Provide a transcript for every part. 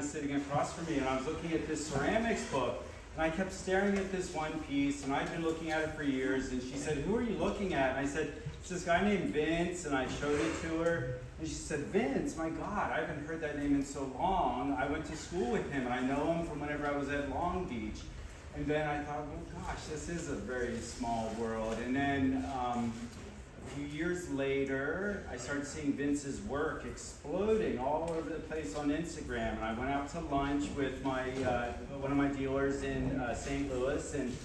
sitting across from me, and I was looking at this ceramics book, and I kept staring at this one piece, and I'd been looking at it for years, and she said, "Who are you looking at?" And I said, "It's this guy named Vince," and I showed it to her, and she said, "Vince, my God, I haven't heard that name in so long. I went to school with him, and I know him from whenever I was at Long Beach." And then I thought, well, gosh, this is a very small world. And then a few years later, I started seeing Vince's work exploding all over the place on Instagram. And I went out to lunch with my one of my dealers in St. Louis, and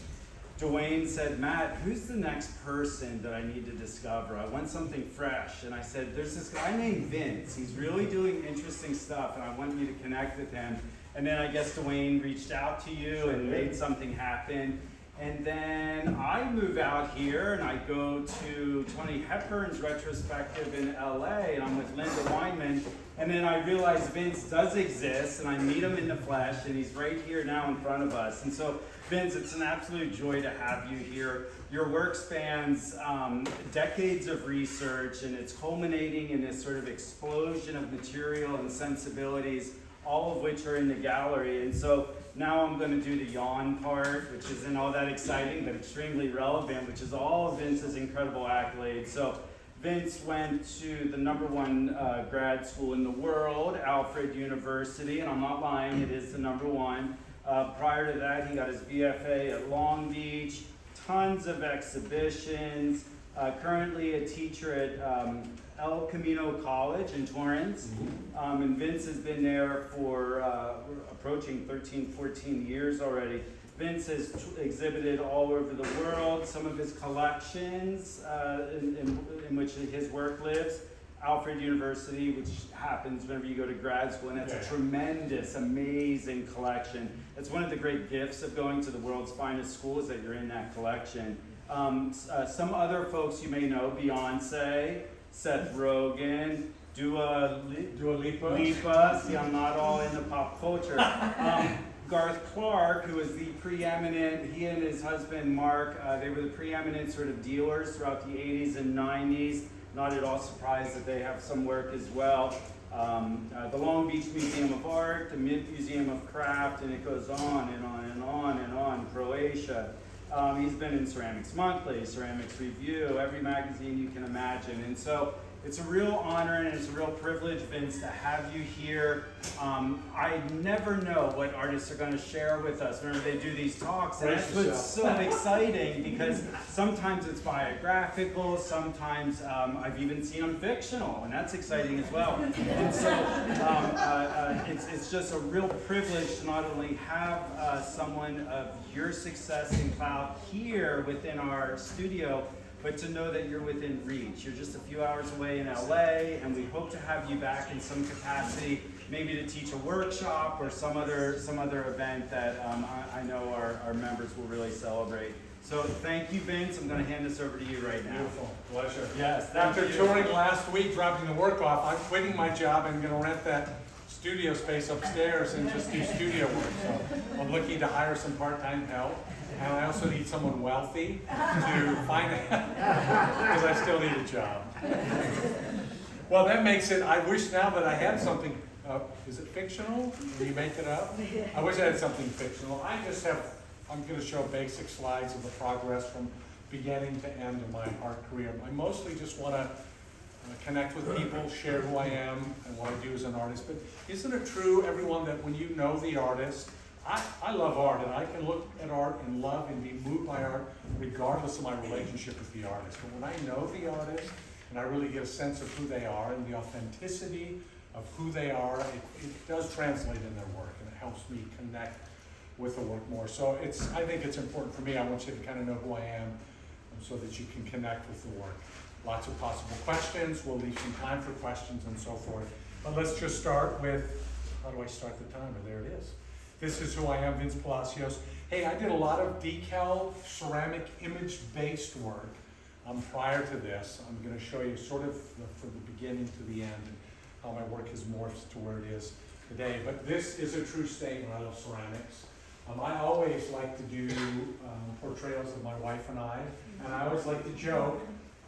Dwayne said, "Matt, who's the next person that I need to discover? I want something fresh." And I said, "There's this guy named Vince. He's really doing interesting stuff, and I want you to connect with him." And then I guess Dwayne reached out to you and made something happen. And then I move out here and I go to Tony Hepburn's retrospective in LA, and I'm with Linda Weinman. And then I realize Vince does exist, and I meet him in the flesh, and he's right here now in front of us. And so, Vince, it's an absolute joy to have you here. Your work spans decades of research, and it's culminating in this sort of explosion of material and sensibilities, all of which are in the gallery. And so now I'm going to do the yawn part, which isn't all that exciting, but extremely relevant, which is all of Vince's incredible accolades. So Vince went to the #1 grad school in the world, Alfred University, and I'm not lying, it is the #1. Prior to that, he got his BFA at Long Beach, tons of exhibitions, currently a teacher at El Camino College in Torrance, and Vince has been there for approaching 13, 14 years already. Vince has exhibited all over the world. Some of his collections in which his work lives, Alfred University, which happens whenever you go to grad school, and that's a tremendous, amazing collection. It's one of the great gifts of going to the world's finest schools that you're in that collection. Some other folks you may know, Beyonce, Seth Rogen, Dua Lipa. See, I'm not all into pop culture. Garth Clark, who is the preeminent, he and his husband Mark, they were the preeminent sort of dealers throughout the 80s and 90s. Not at all surprised that they have some work as well. The Long Beach Museum of Art, the Mint Museum of Craft, and it goes on and on and on and on. Croatia. He's been in Ceramics Monthly, Ceramics Review, every magazine you can imagine. And so it's a real honor and it's a real privilege, Vince, to have you here. I never know what artists are going to share with us whenever they do these talks. And that's what's so exciting, because sometimes it's biographical, sometimes I've even seen them fictional, and that's exciting as well. And so it's just a real privilege to not only have someone of your success and clout here within our studio, but to know that you're within reach. You're just a few hours away in LA, and we hope to have you back in some capacity, maybe to teach a workshop or some other event that I know our members will really celebrate. So thank you, Vince. I'm going to hand this over to you right now. Beautiful. Pleasure. Yes. After touring last week, dropping the work off, I'm quitting my job and going to rent that studio space upstairs and just do studio work. So I'm looking to hire some part-time help. And I also need someone wealthy to finance, because I still need a job. Well, that makes it, I wish now that I had something, is it fictional? Do you make it up? I wish I had something fictional. I'm going to show basic slides of the progress from beginning to end of my art career. I mostly just want to connect with people, share who I am and what I do as an artist. But isn't it true, everyone, that when you know the artist, I love art, and I can look at art and love and be moved by art regardless of my relationship with the artist. But when I know the artist and I really get a sense of who they are and the authenticity of who they are, it does translate in their work, and it helps me connect with the work more. So I think it's important for me. I want you to kind of know who I am so that you can connect with the work. Lots of possible questions. We'll leave some time for questions and so forth. But let's just start with, how do I start the timer? There it is. This is who I am, Vince Palacios. Hey, I did a lot of decal, ceramic, image-based work prior to this. I'm going to show you sort of from the beginning to the end and how my work has morphed to where it is today. But this is a true statement. I love ceramics. I always like to do portrayals of my wife and I always like to joke.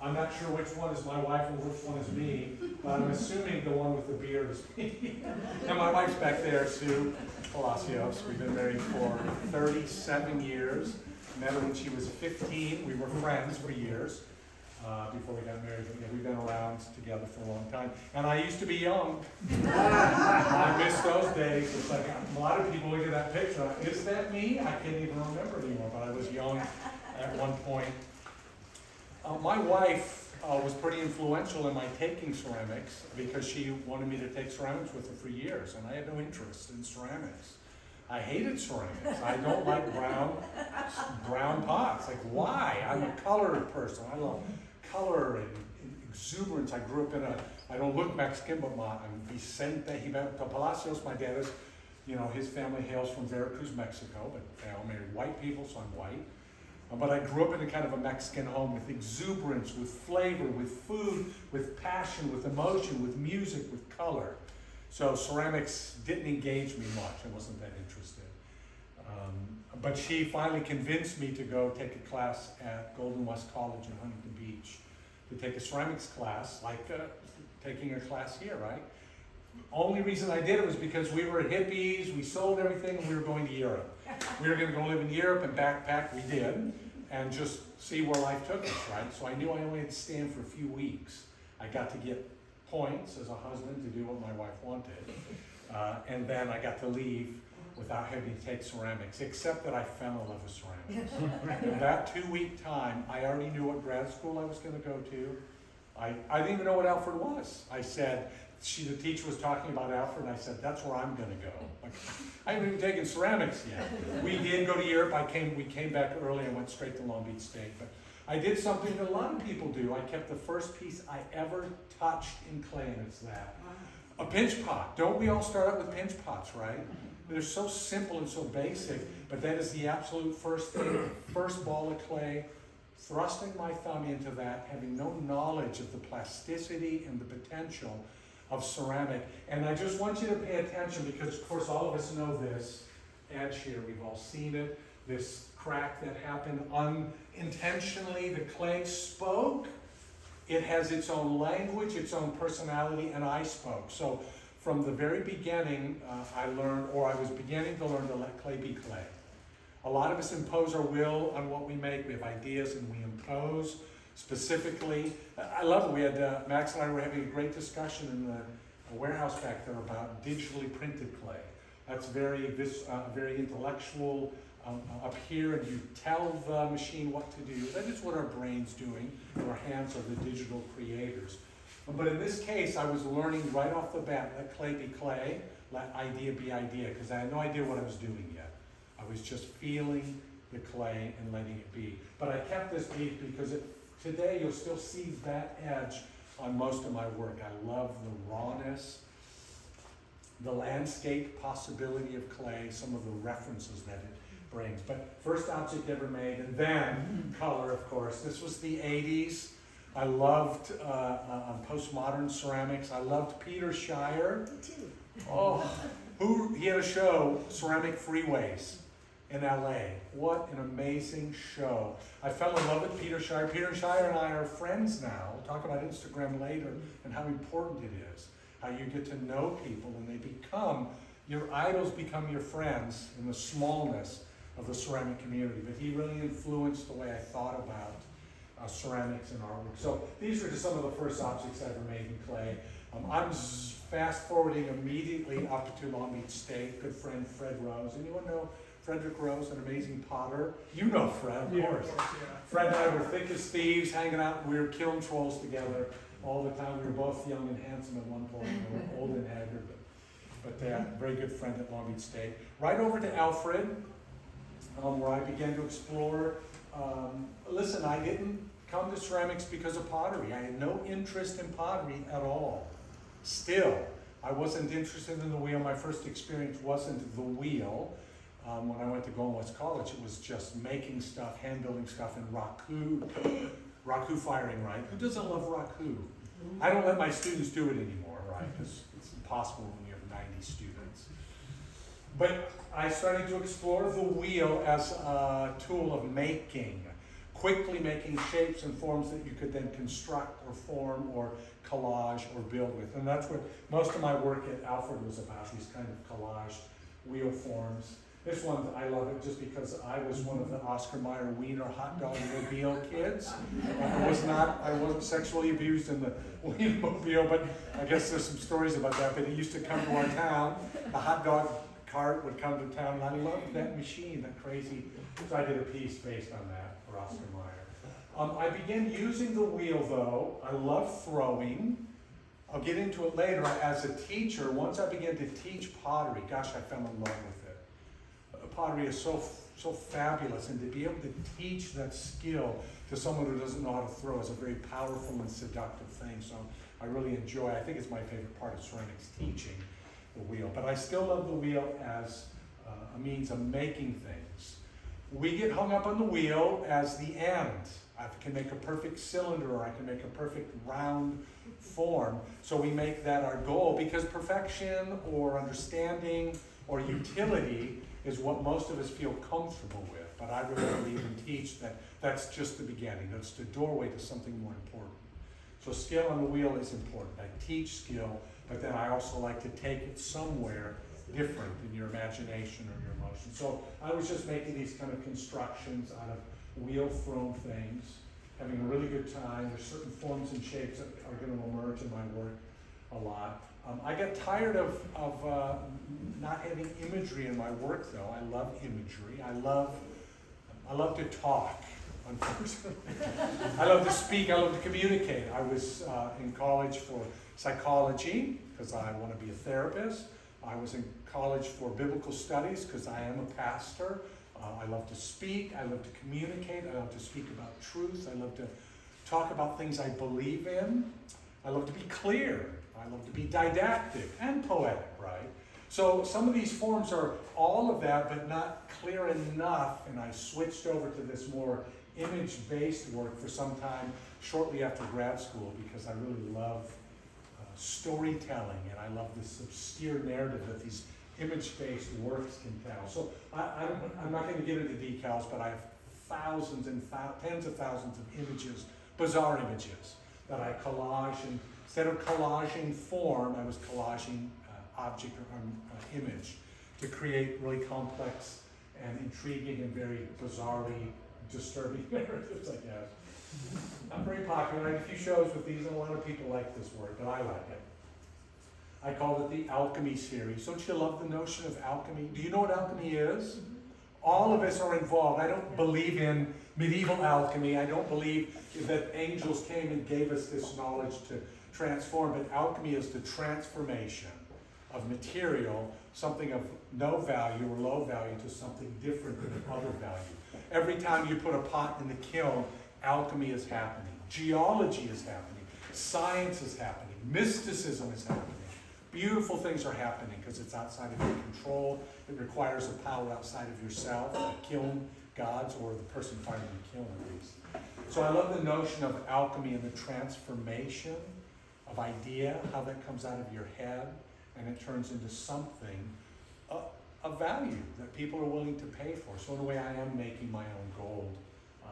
I'm not sure which one is my wife and which one is me, but I'm assuming the one with the beard is me. And my wife's back there, Sue Palacios. We've been married for 37 years. Met her when she was 15. We were friends for years before we got married. But yeah, we've been around together for a long time. And I used to be young. I miss those days. It's like a lot of people look at that picture. Like, is that me? I can't even remember anymore, but I was young at one point. My wife was pretty influential in my taking ceramics because she wanted me to take ceramics with her for years, and I had no interest in ceramics. I hated ceramics. I don't like brown pots. Like, why? I'm a color person. I love color and exuberance. I grew up in I don't look Mexican, but I'm Vicente Palacios. My dad is, his family hails from Veracruz, Mexico, but they all married white people, so I'm white. But I grew up in a kind of a Mexican home with exuberance, with flavor, with food, with passion, with emotion, with music, with color. So ceramics didn't engage me much. I wasn't that interested. But she finally convinced me to go take a class at Golden West College in Huntington Beach, to take a ceramics class, like taking a class here, right? Only reason I did it was because we were hippies, we sold everything, and we were going to Europe. We were going to go live in Europe and backpack, we did, and just see where life took us, right? So I knew I only had to stay in for a few weeks. I got to get points as a husband to do what my wife wanted, and then I got to leave without having to take ceramics, except that I fell in love with ceramics. In that 2-week time, I already knew what grad school I was going to go to. I didn't even know what Alfred was. I said, the teacher was talking about Alfred, and I said, that's where I'm going to go. Like, I haven't even taken ceramics yet. We did go to Europe. We came back early and went straight to Long Beach State. But I did something that a lot of people do. I kept the first piece I ever touched in clay, and it's that. A pinch pot. Don't we all start out with pinch pots, right? They're so simple and so basic, but that is the absolute first thing. First ball of clay, thrusting my thumb into that, having no knowledge of the plasticity and the potential of ceramic. And I just want you to pay attention because, of course, all of us know this edge here. We've all seen it. This crack that happened unintentionally. The clay spoke. It has its own language, its own personality, and I spoke. So from the very beginning, I was beginning to learn to let clay be clay. A lot of us impose our will on what we make. We have ideas and we impose. Specifically, I love it. We had, Max and I were having a great discussion in the warehouse back there about digitally printed clay. That's very intellectual up here, and you tell the machine what to do. That is what our brain's doing. Our hands are the digital creators. But in this case, I was learning right off the bat, let clay be clay, let idea be idea, because I had no idea what I was doing yet. I was just feeling the clay and letting it be. But I kept this piece because today you'll still see that edge on most of my work. I love the rawness, the landscape possibility of clay, some of the references that it brings. But first object ever made, and then color, of course. This was the 80s. I loved postmodern ceramics. I loved Peter Shire. Me too. Oh, he had a show, Ceramic Freeways, in LA. What an amazing show. I fell in love with Peter Shire. Peter Shire and I are friends now. We'll talk about Instagram later and how important it is. How you get to know people and they become, your idols become your friends in the smallness of the ceramic community. But he really influenced the way I thought about ceramics and artwork. So these are just some of the first objects I ever made in clay. I'm fast forwarding immediately up to Long Beach State. Good friend Fred Rose. Anyone know Frederick Rose, an amazing potter? You know Fred, of course. Yeah. Fred and I were thick as thieves, hanging out. We were killing trolls together all the time. We were both young and handsome at one point. We were old and haggard, but very good friend at Long Beach State. Right over to Alfred, where I began to explore. Listen, I didn't come to ceramics because of pottery. I had no interest in pottery at all. Still, I wasn't interested in the wheel. My first experience wasn't the wheel. When I went to Golden West College, it was just making stuff, hand building stuff in raku firing, right? Who doesn't love raku? I don't let my students do it anymore, right? Because it's impossible when you have 90 students. But I started to explore the wheel as a tool of making. quickly making shapes and forms that you could then construct or form or collage or build with. And that's what most of my work at Alfred was about, these kind of collage wheel forms. This one, I love it just because I was one of the Oscar Mayer Wiener hot dog mobile kids. I wasn't sexually abused in the Wiener mobile, but I guess there's some stories about that. But it used to come to our town, the hot dog cart would come to town, and I loved that machine, that crazy. So I did a piece based on that for Oscar Mayer. I began using the wheel though. I love throwing. I'll get into it later. As a teacher, once I began to teach pottery, gosh, I fell in love with it. Pottery is so fabulous, and to be able to teach that skill to someone who doesn't know how to throw is a very powerful and seductive thing. So I really enjoy, I think it's my favorite part of ceramics, teaching the wheel. But I still love the wheel as a means of making things. We get hung up on the wheel as the end. I can make a perfect cylinder, or I can make a perfect round form. So we make that our goal, because perfection or understanding or utility is what most of us feel comfortable with. But I really believe and teach that that's just the beginning. That's the doorway to something more important. So skill on the wheel is important. I teach skill, but then I also like to take it somewhere different in your imagination or your emotion. So I was just making these kind of constructions out of wheel-thrown things, having a really good time. There's certain forms and shapes that are going to emerge in my work a lot. I got tired of not having imagery in my work, though. I love imagery. I love to talk, unfortunately. I love to speak. I love to communicate. I was in college for psychology because I want to be a therapist. I was in college for biblical studies because I am a pastor. I love to speak. I love to communicate. I love to speak about truth. I love to talk about things I believe in. I love to be clear. I love to be didactic and poetic, right? So some of these forms are all of that, but not clear enough, and I switched over to this more image-based work for some time shortly after grad school, because I really love storytelling, and I love this obscure narrative that these image-based works can tell. So I'm not going to get into decals, but I have thousands and tens of thousands of images, bizarre images, that I collage, and instead of collaging form, I was collaging object or image to create really complex and intriguing and very bizarrely disturbing narratives, I guess. I'm very popular. I have a few shows with these, and a lot of people like this work, but I like it. I call it the alchemy series. Don't you love the notion of alchemy? Do you know what alchemy is? All of us are involved. I don't believe in medieval alchemy. I don't believe that angels came and gave us this knowledge to transform, but alchemy is the transformation of material, something of no value or low value, to something different than other value. Every time you put a pot in the kiln, alchemy is happening. Geology is happening. Science is happening. Mysticism is happening. Beautiful things are happening because it's outside of your control. It requires a power outside of yourself, the kiln gods, or the person fighting the kiln at least. So I love the notion of alchemy and the transformation of idea, how that comes out of your head and it turns into something of value that people are willing to pay for. So in a way, I am making my own gold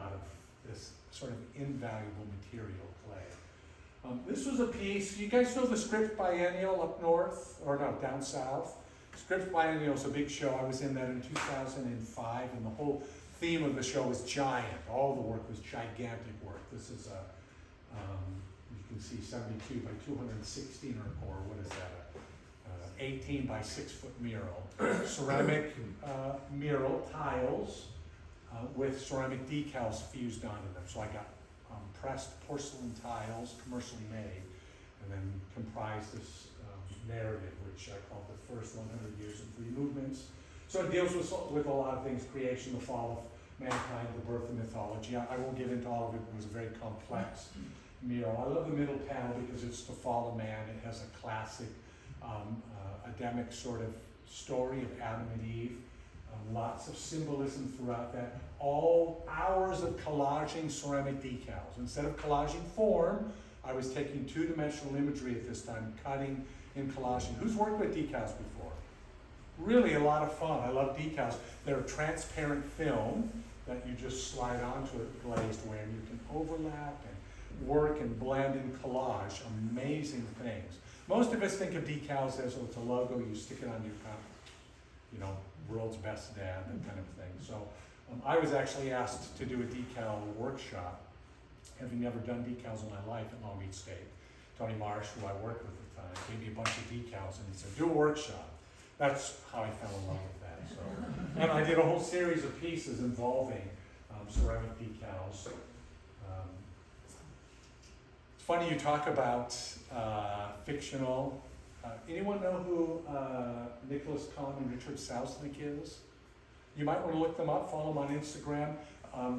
out of this sort of invaluable material, clay. This was a piece, you guys know the Scripps Biennial up north, or no, down south? Scripps Biennial is a big show. I was in that in 2005, and the whole theme of the show was giant. All the work was gigantic work. This is a, you can see 72 by 216, or what is that? 18 by 6 foot mural. Ceramic mural tiles with ceramic decals fused onto them. So I got pressed porcelain tiles, commercially made, and then comprised this narrative, which I call the first 100 years of free movements. So it deals with a lot of things: creation, the fall of mankind, the birth of mythology. I won't get into all of it. It was a very complex mural. I love the middle panel because it's the fall of man. It has a classic Adamic sort of story of Adam and Eve. Lots of symbolism throughout that. All hours of collaging ceramic decals. Instead of collaging form, I was taking two-dimensional imagery at this time, cutting and collaging. Who's worked with decals before? Really a lot of fun. I love decals. They're transparent film. that you just slide onto a glazed way, and you can overlap and work and blend and collage amazing things. Most of us think of decals as, oh, it's a logo, you stick it on your cup, you know, world's best dad, that kind of thing. So I was actually asked to do a decal workshop, having never done decals in my life at Long Beach State. Tony Marsh, who I worked with at the time, gave me a bunch of decals and he said, do a workshop. That's how I fell in love with that. So, and I did a whole series of pieces involving ceramic decals. It's funny you talk about fictional. Anyone know who Nicholas Kahn and Richard Sousnick is? You might want to look them up, follow them on Instagram.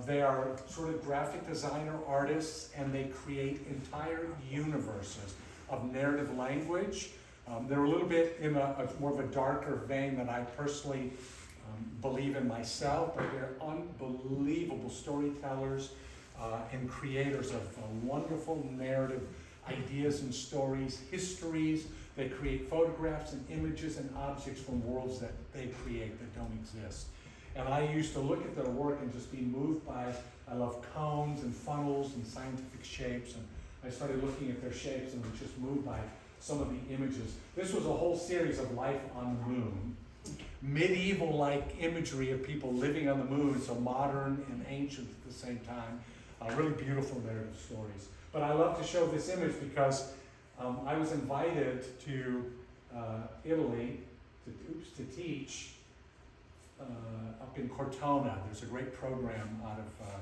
They are sort of graphic designer artists, and they create entire universes of narrative language. They're a little bit in a more of a darker vein than I personally believe in myself, but they're unbelievable storytellers and creators of wonderful narrative ideas and stories, histories. They create photographs and images and objects from worlds that they create that don't exist. And I used to look at their work and just be moved by, I love cones and funnels and scientific shapes, and I started looking at their shapes and was just moved by some of the images. This was a whole series of life on the moon, medieval-like imagery of people living on the moon, so modern and ancient at the same time. Really beautiful narrative stories. But I love to show this image because I was invited to Italy to teach up in Cortona. There's a great program out of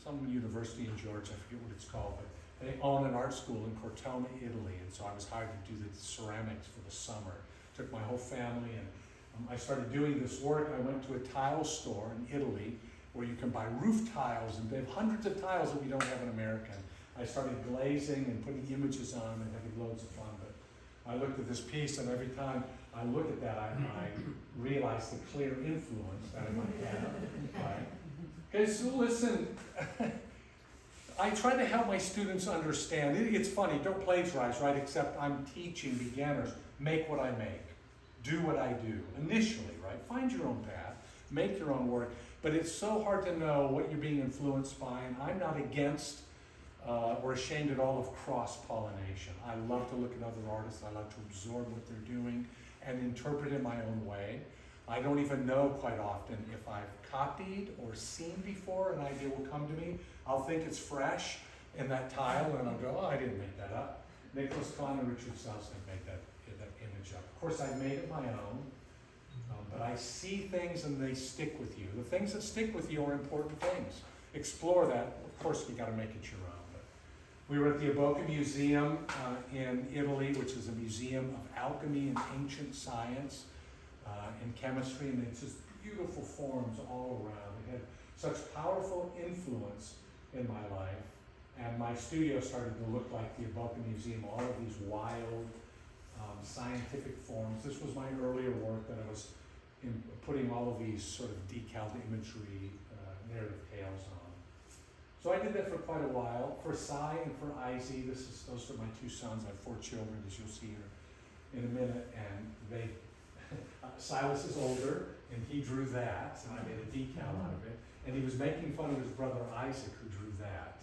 some university in Georgia, I forget what it's called, but they own an art school in Cortona, Italy, and so I was hired to do the ceramics for the summer. Took my whole family, and I started doing this work. I went to a tile store in Italy where you can buy roof tiles, and they have hundreds of tiles that we don't have in America. I started glazing and putting images on and having loads of fun, but I looked at this piece, and every time I look at that, I realize the clear influence that it might have, right? Okay, so listen, I try to help my students understand. It's funny, don't plagiarize, right? Except I'm teaching beginners, make what I make, do what I do, initially, right? Find your own path, make your own work, but it's so hard to know what you're being influenced by, and I'm not against or ashamed at all of cross-pollination. I love to look at other artists, I love to absorb what they're doing and interpret in my own way. I don't even know quite often if I've copied or seen before, an idea will come to me. I'll think it's fresh in that tile, and I'll go, oh, I didn't make that up. Nicholas Kahn and Richard Sousnick made that image up. Of course, I made it my own, but I see things and they stick with you. The things that stick with you are important things. Explore that. Of course, you got to make it your own. We were at the AMOCA Museum in Italy, which is a museum of alchemy and ancient science and chemistry, and it's just beautiful forms all around. It had such powerful influence in my life, and my studio started to look like the AMOCA Museum, all of these wild scientific forms. This was my earlier work that I was putting all of these sort of decaled imagery, narrative tales on. So I did that for quite a while. For Cy and for Izzy, those are my two sons. I have 4 children, as you'll see here in a minute. And they, Silas is older, and he drew that, and I made a decal out of it. And he was making fun of his brother Isaac, who drew that.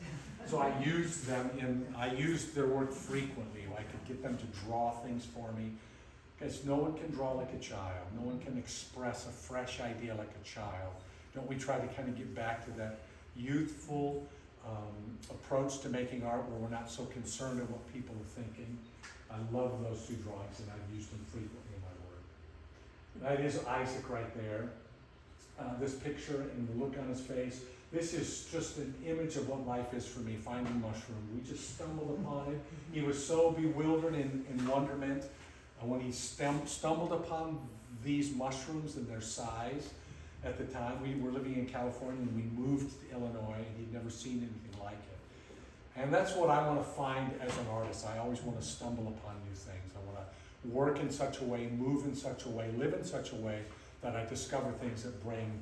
So I used their work frequently. I could get them to draw things for me. Because no one can draw like a child. No one can express a fresh idea like a child. Don't we try to kind of get back to that youthful approach to making art where we're not so concerned with what people are thinking? I love those 2 drawings, and I've used them frequently in my work. That is Isaac right there. This picture and the look on his face. This is just an image of what life is for me, finding mushroom. We just stumbled upon it. He was so bewildered in wonderment when he stumbled upon these mushrooms and their size. At the time, we were living in California, and we moved to Illinois, and he'd never seen anything like it. And that's what I want to find as an artist. I always want to stumble upon new things. I want to work in such a way, move in such a way, live in such a way that I discover things that bring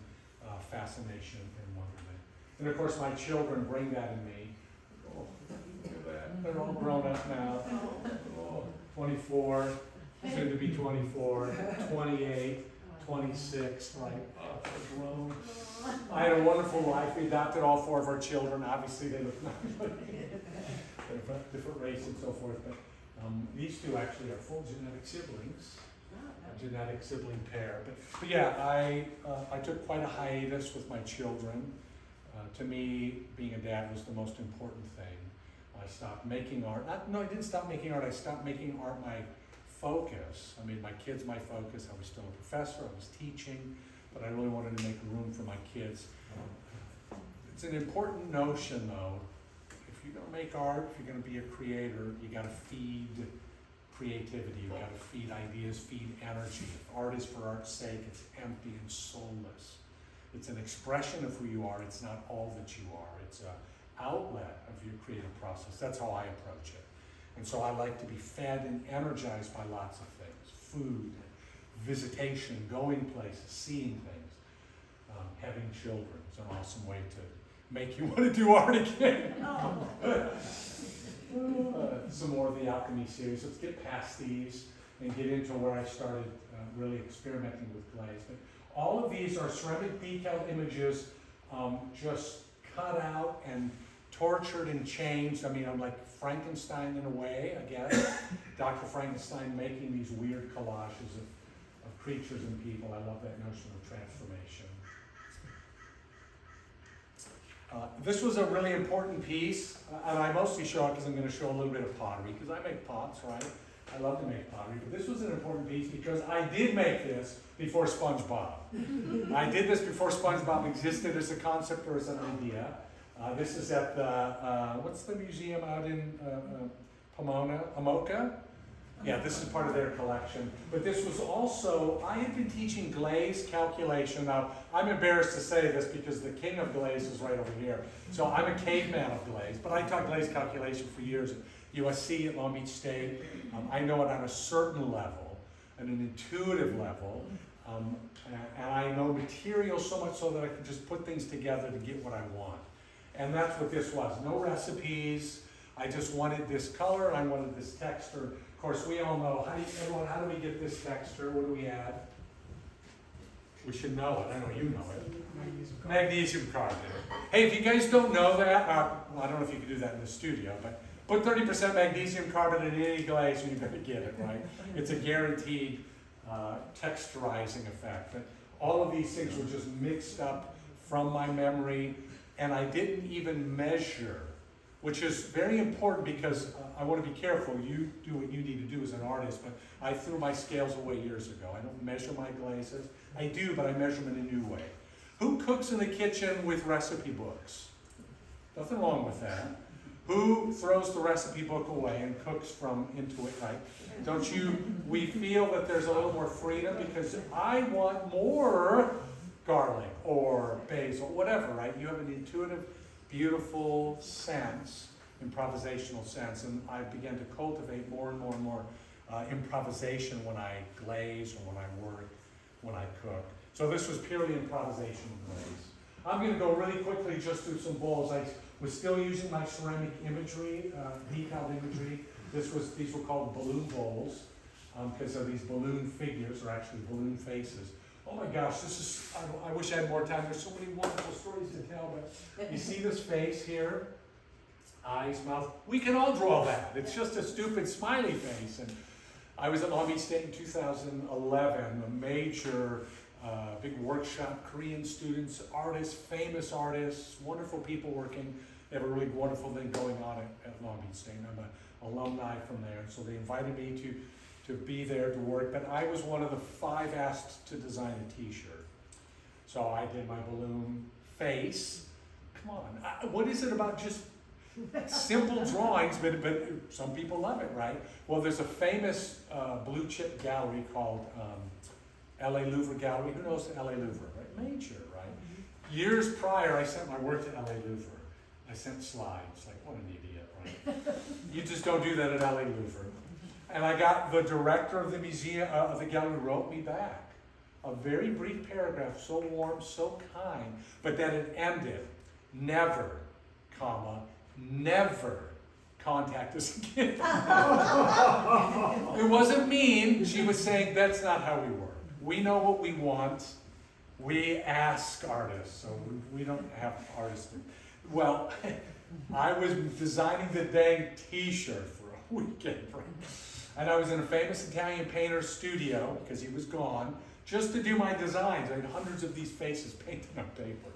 fascination and wonderment. And of course, my children bring that in me. Oh, look at that. They're all grown up now. Oh, 24, soon to be 24, 28, 26, right? Oh, grown. I had a wonderful life. We adopted all 4 of our children. Obviously, they look different race and so forth. But these 2 actually are full genetic siblings, a genetic sibling pair. But yeah, I took quite a hiatus with my children. To me, being a dad was the most important thing. I stopped making art. No, I didn't stop making art. I stopped making art my focus. I made my kids my focus. I was still a professor. I was teaching, but I really wanted to make room for my kids. It's an important notion, though. If you're going to make art, if you're going to be a creator, you got to feed creativity. You got to feed ideas, feed energy. If art is for art's sake, it's empty and soulless. It's an expression of who you are. It's not all that you are. It's an outlet of your creative process. That's how I approach it. And so I like to be fed and energized by lots of things. Food, visitation, going places, seeing things. Having children is an awesome way to make you want to do art again. Some more of the alchemy series. Let's get past these and get into where I started really experimenting with glaze. But all of these are ceramic decal images just cut out and tortured and changed. I mean, I'm like Frankenstein in a way, I guess. Dr. Frankenstein making these weird collages of creatures and people. I love that notion of transformation. This was a really important piece, and I mostly show it because I'm going to show a little bit of pottery, because I make pots, right? I love to make pottery, but this was an important piece because I did make this before SpongeBob. I did this before SpongeBob existed as a concept or as an idea. This is at the, what's the museum out in Pomona? AMOCA? Yeah, this is part of their collection. But this was also, I had been teaching glaze calculation. Now, I'm embarrassed to say this because the king of glaze is right over here. So I'm a caveman of glaze, but I taught glaze calculation for years at USC, at Long Beach State. I know it on a certain level, on an intuitive level. And I know material so much so that I can just put things together to get what I want. And that's what this was. No recipes. I just wanted this color. I wanted this texture. Of course, we all know, how do we get this texture? What do we add? We should know it. I know you know it. Magnesium carbonate. Hey, if you guys don't know that, well, I don't know if you can do that in the studio, but put 30% magnesium carbonate in any glaze and you're going to get it, right? It's a guaranteed texturizing effect. But all of these things were just mixed up from my memory, and I didn't even measure, which is very important because I want to be careful. You do what you need to do as an artist, but I threw my scales away years ago. I don't measure my glazes. I do, but I measure them in a new way. Who cooks in the kitchen with recipe books? Nothing wrong with that. Who throws the recipe book away and cooks from intuit, right? Don't you, we feel that there's a little more freedom because I want more garlic or basil, whatever, right? You have an intuitive, beautiful sense, improvisational sense, and I began to cultivate more and more and more improvisation when I glaze or when I work, when I cook. So this was purely improvisation glaze. I'm going to go really quickly just through some bowls. I was still using my ceramic imagery, detailed imagery. These were called balloon bowls because of these balloon figures, or actually balloon faces. Oh my gosh, this is, I wish I had more time. There's so many wonderful stories to tell, but you see this face here? Eyes, mouth. We can all draw that. It's just a stupid smiley face. And I was at Long Beach State in 2011, a major big workshop, Korean students, artists, famous artists, wonderful people working. They have a really wonderful thing going on at Long Beach State. I'm an alumni from there, so they invited me to be there to work, but I was one of the 5 asked to design a t-shirt. So I did my balloon face. Come on, what is it about just simple drawings, but some people love it, right? Well, there's a famous blue chip gallery called LA Louvre Gallery. Who knows the LA Louvre, right? Major, right? Mm-hmm. Years prior, I sent my work to LA Louvre. I sent slides, like, what an idiot, right? You just don't do that at LA Louvre. And I got the director of the museum, of the gallery wrote me back. A very brief paragraph, so warm, so kind, but then it ended. Never, comma, never contact us again. It wasn't mean. She was saying, that's not how we work. we know what we want. We ask artists, so we don't have artists. Well, I was designing the dang t-shirt for a weekend, right? And I was in a famous Italian painter's studio, because he was gone, just to do my designs. I had hundreds of these faces painted on paper.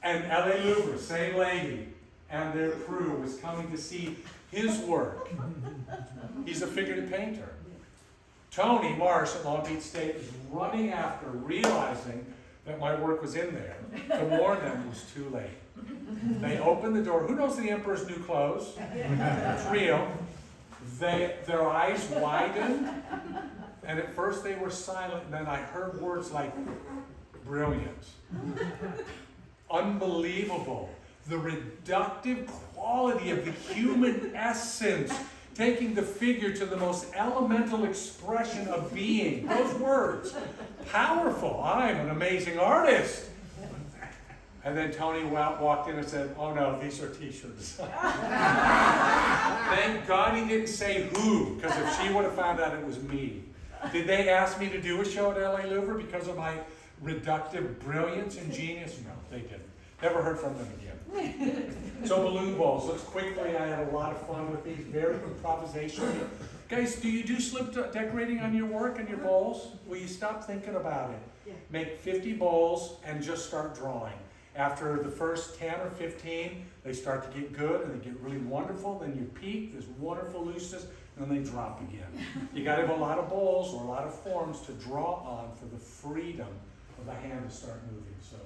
And LA Louvre, same lady, and their crew was coming to see his work. He's a figurative painter. Tony Marsh at Long Beach State was running after, realizing that my work was in there, to warn them it was too late. They opened the door. Who knows the emperor's new clothes? It's real. Their eyes widened, and at first they were silent, and then I heard words like, brilliant, unbelievable, the reductive quality of the human essence, taking the figure to the most elemental expression of being. Those words, powerful. I'm an amazing artist. And then Tony walked in and said, oh no, these are t-shirts. Thank God he didn't say who, because if she would have found out it was me. Did they ask me to do a show at LA Louvre because of my reductive brilliance and genius? No, they didn't. Never heard from them again. So balloon bowls, let's quickly, I had a lot of fun with these, very improvisational. Guys, do you do slip decorating on your work and your bowls? Will you stop thinking about it? Yeah. Make 50 bowls and just start drawing. After the first 10 or 15, they start to get good and they get really wonderful. Then you peak, there's wonderful looseness, and then they drop again. You gotta have a lot of bowls or a lot of forms to draw on for the freedom of the hand to start moving. So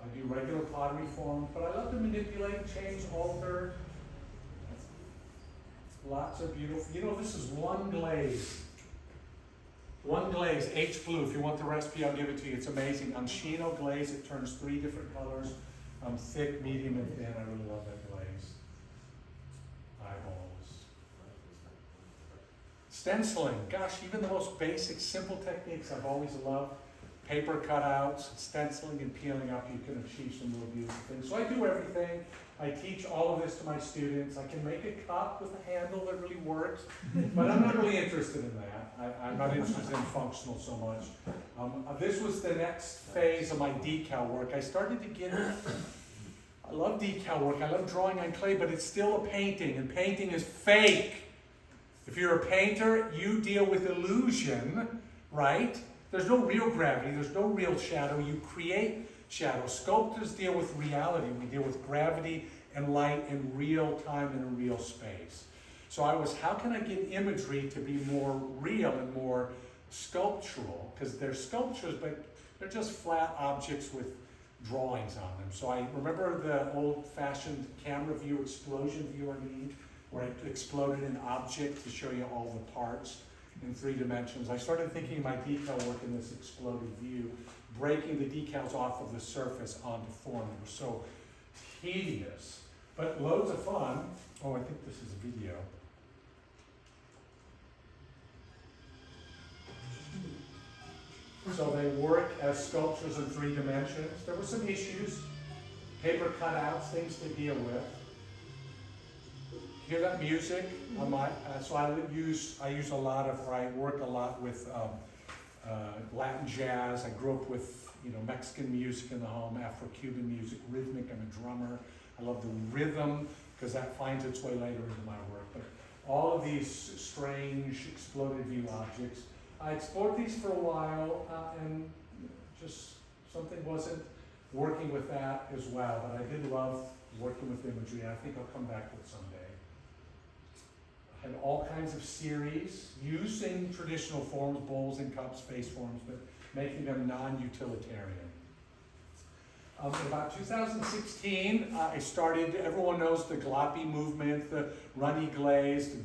I do regular pottery forms, but I love to manipulate, change, alter. Lots of beautiful, you know, this is one glaze. One glaze, H blue. If you want the recipe, I'll give it to you. It's amazing. On Shino glaze, it turns 3 different colors. Thick, medium, and thin. I really love that glaze. Eyeballs. Stenciling. Gosh, even the most basic, simple techniques I've always loved. Paper cutouts, stenciling and peeling up, you can achieve some real beautiful things. So I do everything. I teach all of this to my students. I can make a cup with a handle that really works, but I'm not really interested in that. I'm not interested in functional so much. This was the next phase of my decal work. I started to get, I love decal work. I love drawing on clay, but it's still a painting, and painting is fake. If you're a painter, you deal with illusion, right? There's no real gravity, there's no real shadow. You create shadow. Sculptors deal with reality. We deal with gravity and light in real time and in real space. So I was, how can I get imagery to be more real and more sculptural? Because they're sculptures, but they're just flat objects with drawings on them. So I remember the old-fashioned camera view, explosion view I mean, where I exploded an object to show you all the parts in 3 dimensions. I started thinking of my decal work in this exploded view, breaking the decals off of the surface onto form. They were so tedious, but loads of fun. Oh, I think this is a video. So they work as sculptures in 3 dimensions. There were some issues, paper cutouts, things to deal with. Hear that music? So I use a lot of, or I work a lot with Latin jazz. I grew up with, you know, Mexican music in the home, Afro-Cuban music, rhythmic. I'm a drummer. I love the rhythm because that finds its way later into my work. But all of these strange exploded view objects, I explored these for a while and just something wasn't working with that as well. But I did love working with imagery. I think I'll come back to it someday. Had all kinds of series using traditional forms, bowls and cups, face forms, but making them non-utilitarian. In about 2016, I started, everyone knows the gloppy movement, the runny glaze, the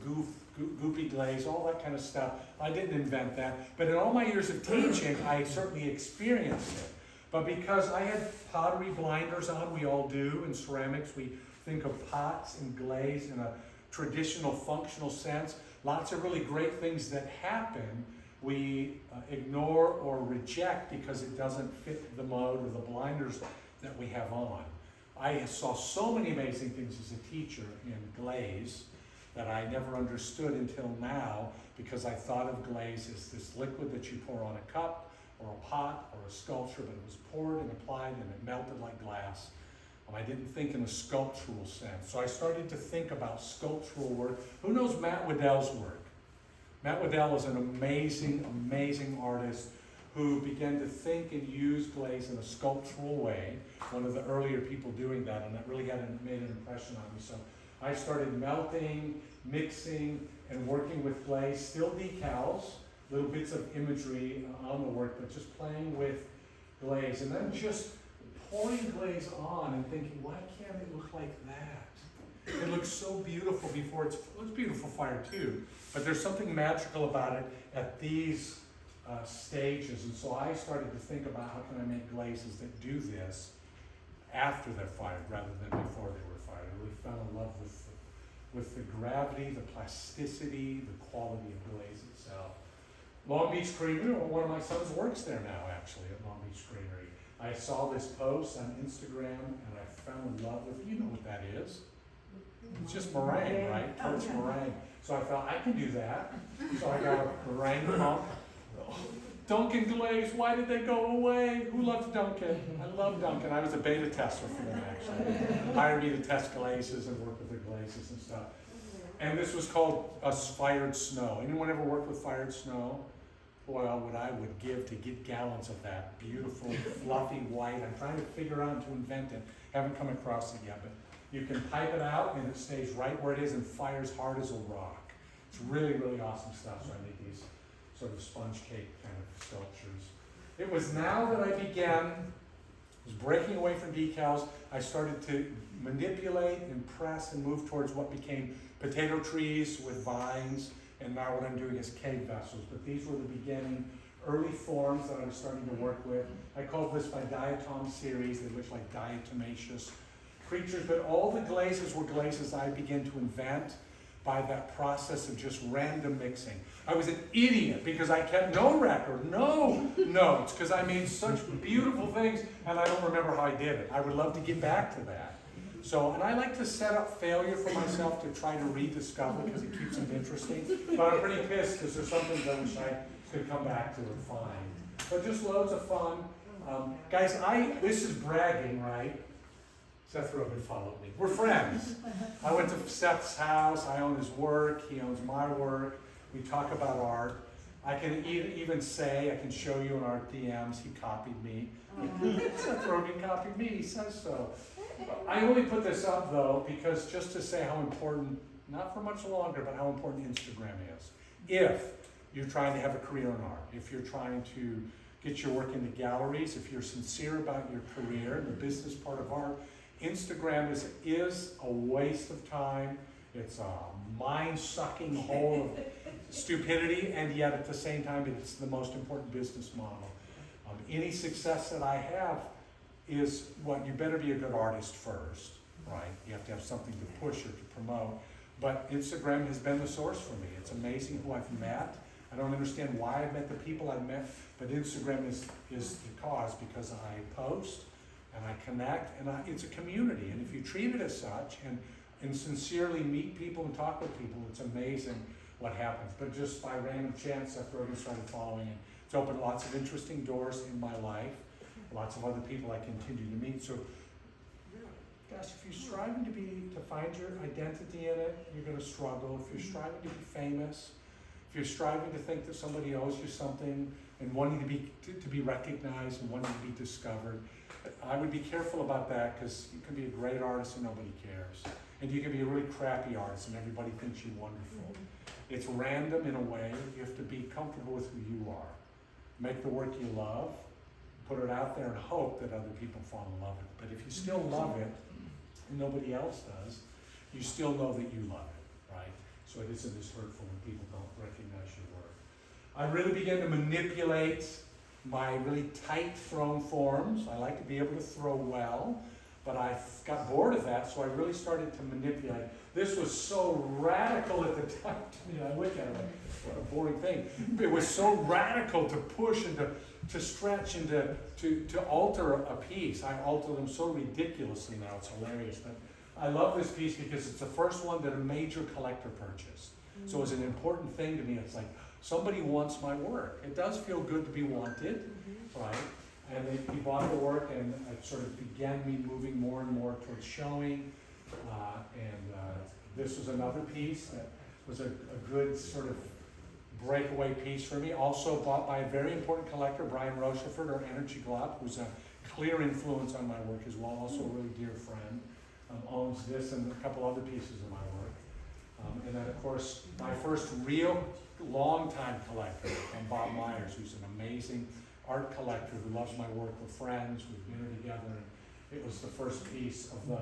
goopy glaze, all that kind of stuff. I didn't invent that, but in all my years of teaching, I certainly experienced it. But because I had pottery blinders on, we all do, in ceramics, we think of pots and glaze in a traditional functional sense. Lots of really great things that happen we ignore or reject because it doesn't fit the mode or the blinders that we have on. I saw so many amazing things as a teacher in glaze that I never understood until now, because I thought of glaze as this liquid that you pour on a cup or a pot or a sculpture, but it was poured and applied and it melted like glass. I didn't think in a sculptural sense. So I started to think about sculptural work. Who knows Matt Waddell's work? Matt Waddell is an amazing, amazing artist who began to think and use glaze in a sculptural way. One of the earlier people doing that, and that really made an impression on me. So I started melting, mixing, and working with glaze, still decals, little bits of imagery on the work, but just playing with glaze. And then just pouring glaze on and thinking, why can't it look like that? It looks so beautiful before it looks beautiful fire too, but there's something magical about it at these stages. And so I started to think about how can I make glazes that do this after they're fired rather than before they were fired. I really fell in love with the gravity, the plasticity, the quality of glaze itself. Long Beach Creamery, one of my sons works there now actually at Long Beach Creamery. I saw this post on Instagram and I fell in love with, you know what that is. It's just meringue, right? Torch meringue. So I thought, I can do that. So I got a meringue pump. Dunkin' Glaze, why did they go away? Who loves Dunkin'? I love Dunkin'. I was a beta tester for them actually. Hired me to test glazes and work with the glazes and stuff. And this was called fired snow. Anyone ever worked with fired snow? Boy, what I would give to get gallons of that beautiful, fluffy white. I'm trying to figure out to invent it. Haven't come across it yet, but you can pipe it out and it stays right where it is and fires hard as a rock. It's really, really awesome stuff. So I make these sort of sponge cake kind of sculptures. It was now that I was breaking away from decals. I started to manipulate and press and move towards what became potato trees with vines. And now what I'm doing is cave vessels, but these were the beginning early forms that I was starting to work with. I called this my diatom series. They look like diatomaceous creatures, but all the glazes were glazes I began to invent by that process of just random mixing. I was an idiot because I kept no record, no notes, because I made such beautiful things and I don't remember how I did it. I would love to get back to that. So, and I like to set up failure for myself to try to rediscover because it keeps it interesting. But I'm pretty pissed because there's some things I wish I could come back to and find. But just loads of fun. Guys, this is bragging, right? Seth Rogen followed me. We're friends. I went to Seth's house. I own his work. He owns my work. We talk about art. I can even say, I can show you in our DMs, he copied me. Seth Rogen copied me, he says so. I only put this up though, because just to say how important, not for much longer, but how important Instagram is. If you're trying to have a career in art, if you're trying to get your work into galleries, if you're sincere about your career and the business part of art, Instagram is a waste of time. It's a mind-sucking hole of stupidity, and yet at the same time, it's the most important business model. Any success that I have is you better be a good artist first, right? You have to have something to push or to promote. But Instagram has been the source for me. It's amazing who I've met. I don't understand why I've met the people I've met, but Instagram is the cause because I post and I connect, and it's a community. And if you treat it as such and sincerely meet people and talk with people, it's amazing what happens. But just by random chance, Seth Rogen started following it. It's opened lots of interesting doors in my life. Lots of other people I continue to meet. So, gosh, if you're striving to find your identity in it, you're going to struggle. If you're striving to be famous, if you're striving to think that somebody owes you something and wanting to be recognized and wanting to be discovered, I would be careful about that because you can be a great artist and nobody cares. And you can be a really crappy artist and everybody thinks you're wonderful. It's random in a way. You have to be comfortable with who you are. Make the work you love. Put it out there and hope that other people fall in love with it. But if you still love it and nobody else does, you still know that you love it, right? So it isn't as hurtful when people don't recognize your work. I really began to manipulate my really tight thrown forms. I like to be able to throw well, but I got bored of that, so I really started to manipulate. This was so radical at the time. I look at it like, what a boring thing. It was so radical to push and to stretch and to alter a piece. I alter them so ridiculously now, it's hilarious. But I love this piece because it's the first one that a major collector purchased. So it's an important thing to me. It's like, somebody wants my work. It does feel good to be wanted, right? And he bought the work, and it sort of began me moving more and more towards showing. This was another piece that was a good sort of breakaway piece for me. Also bought by a very important collector, Brian Rochefort, or Energy Glove, who's a clear influence on my work as well, also a really dear friend. Owns this and a couple other pieces of my work. And then, of course, my first real long-time collector, Bob Myers, who's an amazing art collector who loves my work. We're friends, we've been here together. And it was the first piece of the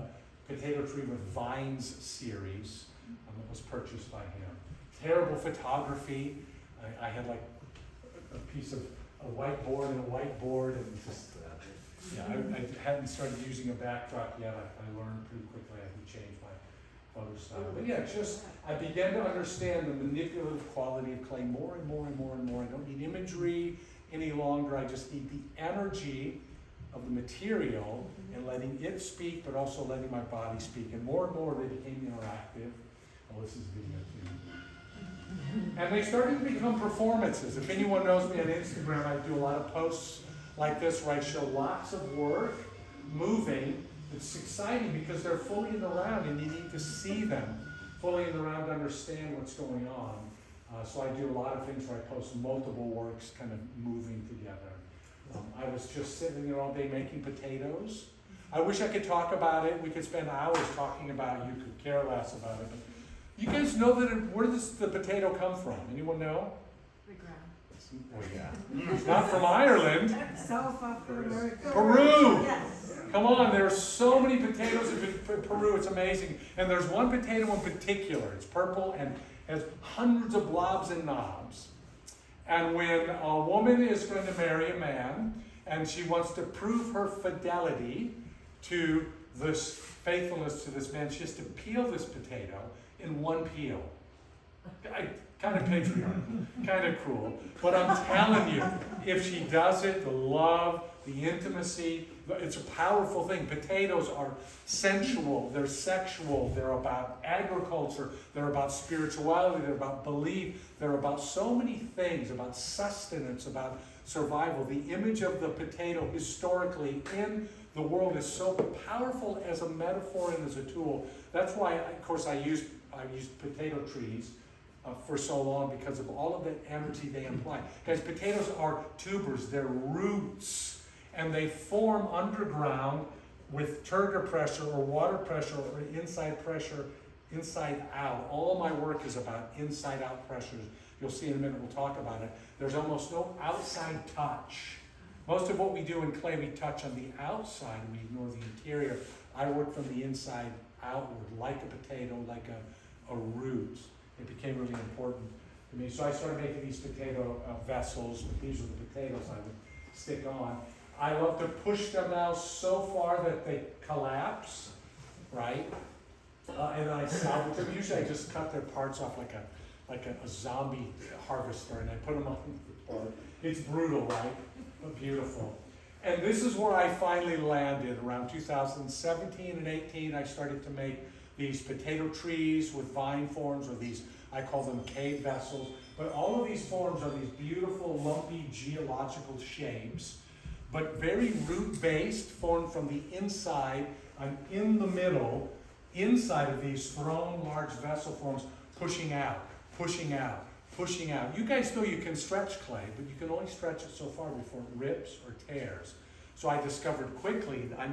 Potato Tree with Vines series that was purchased by him. Terrible photography. I had like a piece of a whiteboard and a whiteboard, and just, I hadn't started using a backdrop yet. I learned pretty quickly I could change my photo style. But yeah, I began to understand the manipulative quality of clay more and more and more and more. I don't need imagery any longer. I just need the energy of the material and letting it speak, but also letting my body speak. And more they became interactive. Oh, this is video too. And they started to become performances. If anyone knows me on Instagram, I do a lot of posts like this where I show lots of work moving. It's exciting because they're fully in the round and you need to see them fully in the round to understand what's going on. So I do a lot of things where I post multiple works kind of moving together. I was just sitting there all day making potatoes. I wish I could talk about it. We could spend hours talking about it. You could care less about it. But you guys know where does the potato come from? Anyone know? The ground. Oh yeah. It's not from Ireland. South of America. Peru! Yes. Come on, there are so many potatoes in Peru, it's amazing. And there's one potato in particular. It's purple and has hundreds of blobs and knobs. And when a woman is going to marry a man and she wants to prove her fidelity to this faithfulness to this man, she has to peel this potato in one peel. Kind of patriarchal, kind of cruel. But I'm telling you, if she does it, the love, the intimacy, it's a powerful thing. Potatoes are sensual, they're sexual, they're about agriculture, they're about spirituality, they're about belief, they're about so many things, about sustenance, about survival. The image of the potato historically in the world is so powerful as a metaphor and as a tool. That's why, of course, I used potato trees for so long, because of all of that energy they imply. Guys, potatoes are tubers, they're roots. And they form underground with turgor pressure or water pressure or inside pressure, inside out. All my work is about inside out pressures. You'll see in a minute, we'll talk about it. There's almost no outside touch. Most of what we do in clay, we touch on the outside, we ignore the interior. I work from the inside outward, like a potato, like a root. It became really important to me. So I started making these potato vessels. These are the potatoes I would stick on. I love to push them now so far that they collapse, right? And I salvage them. Usually I just cut their parts off like a zombie harvester, and I put them on the board. It's brutal, right? But beautiful. And this is where I finally landed around 2017 and 18. I started to make these potato trees with vine forms, or these, I call them cave vessels. But all of these forms are these beautiful, lumpy geological shapes, but very root-based, formed from the inside and in the middle, inside of these thrown large vessel forms, pushing out, pushing out, pushing out. You guys know you can stretch clay, but you can only stretch it so far before it rips or tears. So I discovered quickly that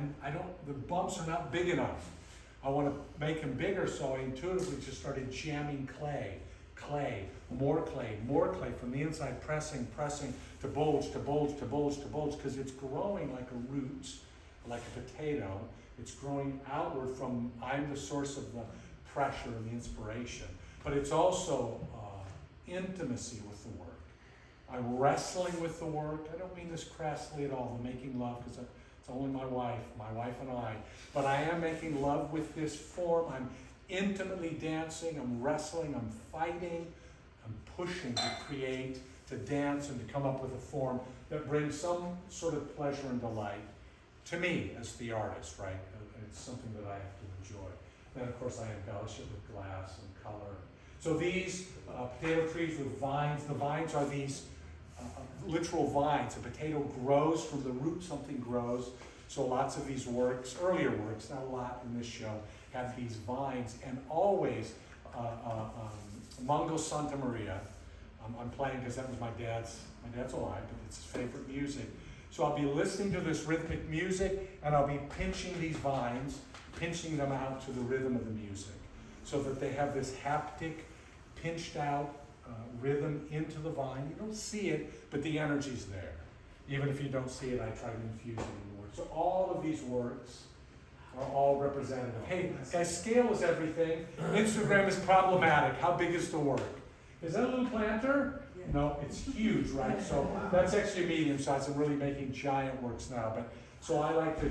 the bumps are not big enough. I want to make them bigger, so I intuitively just started jamming clay, more clay, from the inside, pressing, to bulge, because it's growing like a root, like a potato. It's growing outward from, I'm the source of the pressure and the inspiration. But it's also intimacy with the work. I'm wrestling with the work. I don't mean this crassly at all, the making love, because it's only my wife and I. But I am making love with this form. I'm intimately dancing, I'm wrestling, I'm fighting, I'm pushing to create, to dance, and to come up with a form that brings some sort of pleasure and delight to me as the artist, right? It's something that I have to enjoy. Then of course I embellish it with glass and color. So these potato trees with vines, the vines are these literal vines. A potato grows from the root, something grows. So lots of these works, earlier works, not a lot in this show, have these vines, and always Mungo Santa Maria. I'm playing because that was my dad's alive, but it's his favorite music. So I'll be listening to this rhythmic music, and I'll be pinching these vines, pinching them out to the rhythm of the music, so that they have this haptic, pinched out rhythm into the vine. You don't see it, but the energy's there. Even if you don't see it, I try to infuse it in the work. So all of these works are all representative. Hey, guys, scale is everything. Instagram is problematic. How big is the work? Is that a little planter? No, it's huge, right? So that's actually medium size. I'm really making giant works now. But so I like to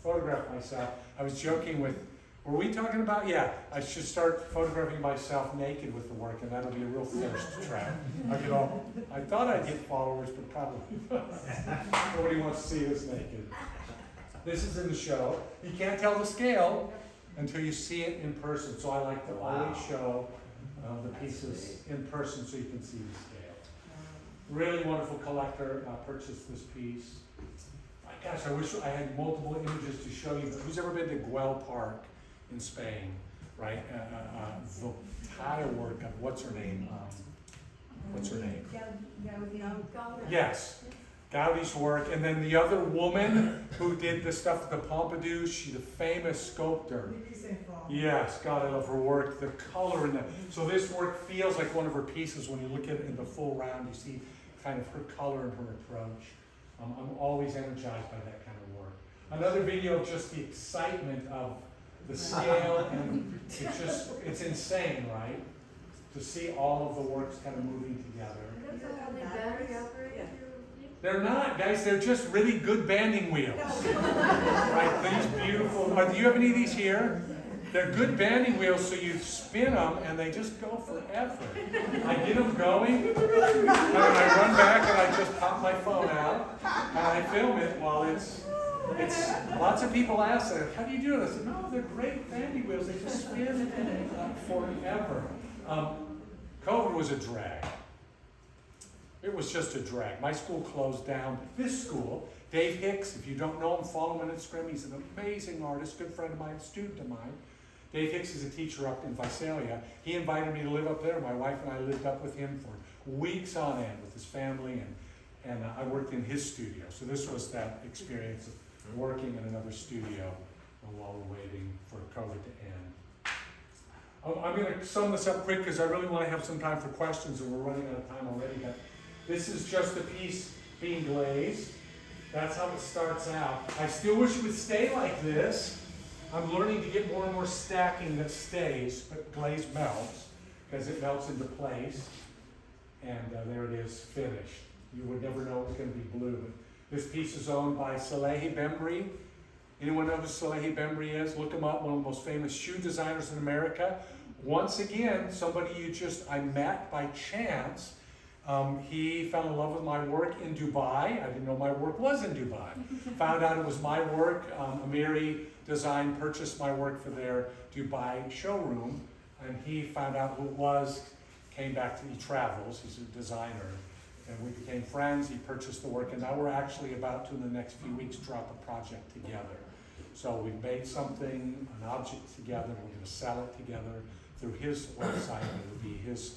photograph myself. I was joking with, were we talking about? Yeah, I should start photographing myself naked with the work, and that'll be a real thirst trap. I thought I'd get followers, but probably not. Nobody wants to see this naked. This is in the show. You can't tell the scale until you see it in person. So I like to always show the pieces in person so you can see the scale. Really wonderful collector purchased this piece. My gosh, I wish I had multiple images to show you. Who's ever been to Güell Park in Spain, right? The tile work of, what's her name? Yes. Gaudi's work, and then the other woman who did the stuff with the Pompidou, she's a famous sculptor. Yes, God, I love her work. The color in that. So this work feels like one of her pieces. When you look at it in the full round, you see kind of her color and her approach. I'm always energized by that kind of work. Another video of just the excitement of the scale, and it's insane, right? To see all of the works kind of moving together. They're not, guys, they're just really good banding wheels. Right, these beautiful, do you have any of these here? They're good banding wheels, so you spin them and they just go forever. I get them going, and I run back and I just pop my phone out and I film it while it's lots of people ask that, how do you do it? I said, no, they're great banding wheels, they just spin forever. COVID was a drag. It was just a drag. My school closed down. This school, Dave Hicks, if you don't know him, follow him on Instagram. He's an amazing artist, good friend of mine, student of mine. Dave Hicks is a teacher up in Visalia. He invited me to live up there. My wife and I lived up with him for weeks on end with his family, and I worked in his studio. So this was that experience of working in another studio while we're waiting for COVID to end. I'm going to sum this up quick because I really want to have some time for questions, and we're running out of time already. But this is just a piece being glazed. That's how it starts out. I still wish it would stay like this. I'm learning to get more and more stacking that stays, but glaze melts because it melts into place. And there it is, finished. You would never know it was going to be blue. But this piece is owned by Salehi Bembry. Anyone know who Salehi Bembry is? Look him up, one of the most famous shoe designers in America. Once again, somebody I met by chance. He fell in love with my work in Dubai. I didn't know my work was in Dubai. Found out it was my work. Amiri Design purchased my work for their Dubai showroom, and he found out who it was, came back to, he travels, he's a designer, and we became friends. He purchased the work, and now we're actually about to, in the next few weeks, drop a project together. So we've made something, an object together, we're going to sell it together through his website. It'll be his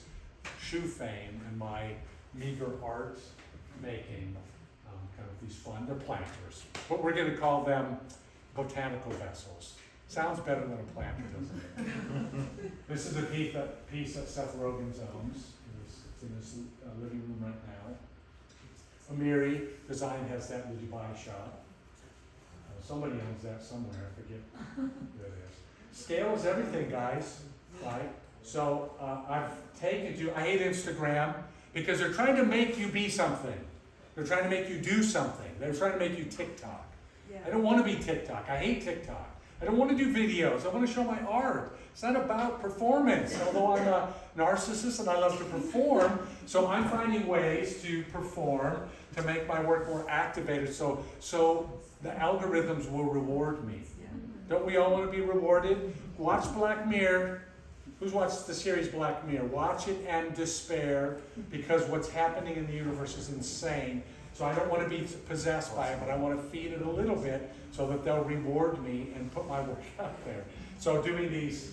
shoe fame and my meager art making, kind of these fun, they're planters. But we're going to call them botanical vessels. Sounds better than a planter, doesn't it? This is a piece that Seth Rogen's owns. It's in his living room right now. Amiri Design has that in the Dubai shop. Somebody owns that somewhere, I forget who it is. Scale is everything, guys, right? So I've taken to, I hate Instagram because they're trying to make you be something. They're trying to make you do something. They're trying to make you TikTok. Yeah. I don't want to be TikTok. I hate TikTok. I don't want to do videos. I want to show my art. It's not about performance, although I'm a narcissist and I love to perform. So I'm finding ways to perform to make my work more activated so the algorithms will reward me. Don't we all want to be rewarded? Watch Black Mirror. Who's watched the series Black Mirror? Watch it and despair, because what's happening in the universe is insane. So I don't want to be possessed by it, but I want to feed it a little bit so that they'll reward me and put my work out there. So doing these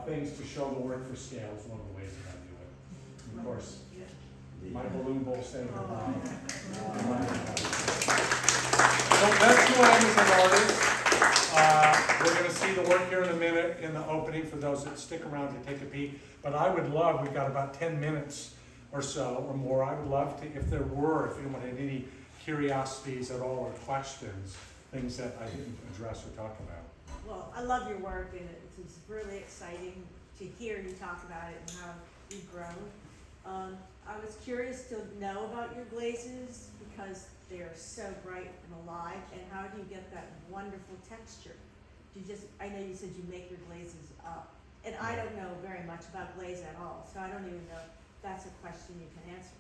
things to show the work for scale is one of the ways that I do it. Of course, my balloon bowl saying goodbye. So that's who I am as an artist. We're going to see the work here in a minute in the opening for those that stick around to take a peek. But I would love, we've got about 10 minutes or so or more, I would love to, if anyone had any curiosities at all or questions, things that I didn't address or talk about. Well, I love your work, and it's really exciting to hear you talk about it and how you've grown. I was curious to know about your glazes because they are so bright and alive, and how do you get that wonderful texture? I know you said you make your glazes up, and I don't know very much about glaze at all, so I don't even know if that's a question you can answer.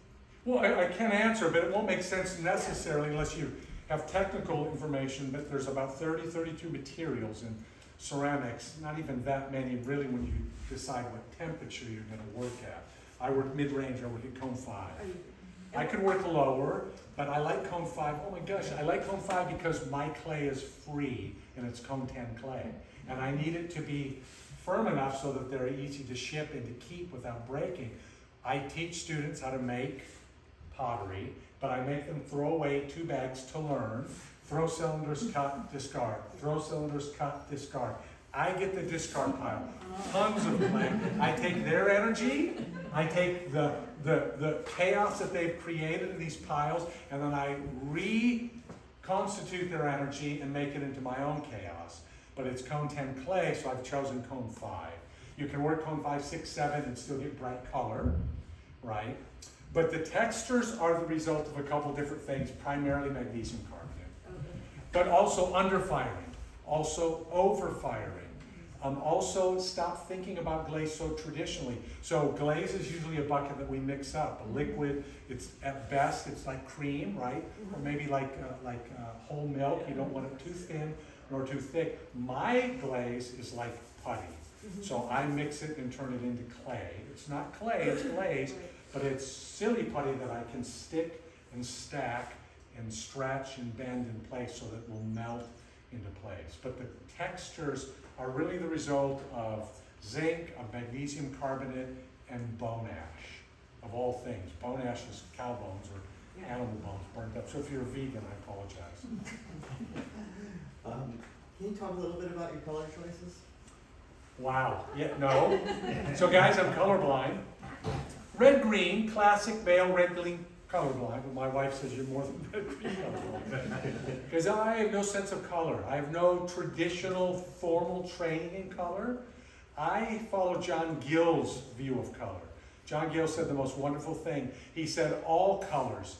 Well, I can answer, but it won't make sense necessarily unless you have technical information. But there's about 32 materials in ceramics, not even that many really when you decide what temperature you're going to work at. I work mid-range, I work at cone 5. I could work lower, but I like cone 5. Oh my gosh, I like cone 5 because my clay is free and it's cone 10 clay. And I need it to be firm enough so that they're easy to ship and to keep without breaking. I teach students how to make pottery, but I make them throw away 2 bags to learn. Throw cylinders, cut, discard. Throw cylinders, cut, discard. I get the discard pile. Tons of clay. I take their energy, I take the chaos that they've created in these piles, and then I reconstitute their energy and make it into my own chaos. But it's cone 10 clay, so I've chosen cone 5. You can work cone 5, 6, 7 and still get bright color, right? But the textures are the result of a couple different things, primarily magnesium carbonate. But also underfiring, also overfiring. Also stop thinking about glaze so traditionally. So glaze is usually a bucket that we mix up. A liquid, it's at best, it's like cream, right? Or maybe like whole milk. You don't want it too thin nor too thick. My glaze is like putty. So I mix it and turn it into clay. It's not clay, it's glaze, but it's silly putty that I can stick and stack and stretch and bend in place so that it will melt into place. But the textures are really the result of zinc, of magnesium carbonate, and bone ash, of all things. Bone ash is cow bones or animal bones burnt up. So if you're a vegan, I apologize. Can you talk a little bit about your color choices? Wow, yeah, no. So guys, I'm colorblind. Red-green, classic male red-green colorblind, but my wife says you're more than red-green colorblind. Because I have no sense of color. I have no traditional formal training in color. I follow John Gill's view of color. John Gill said the most wonderful thing. He said all colors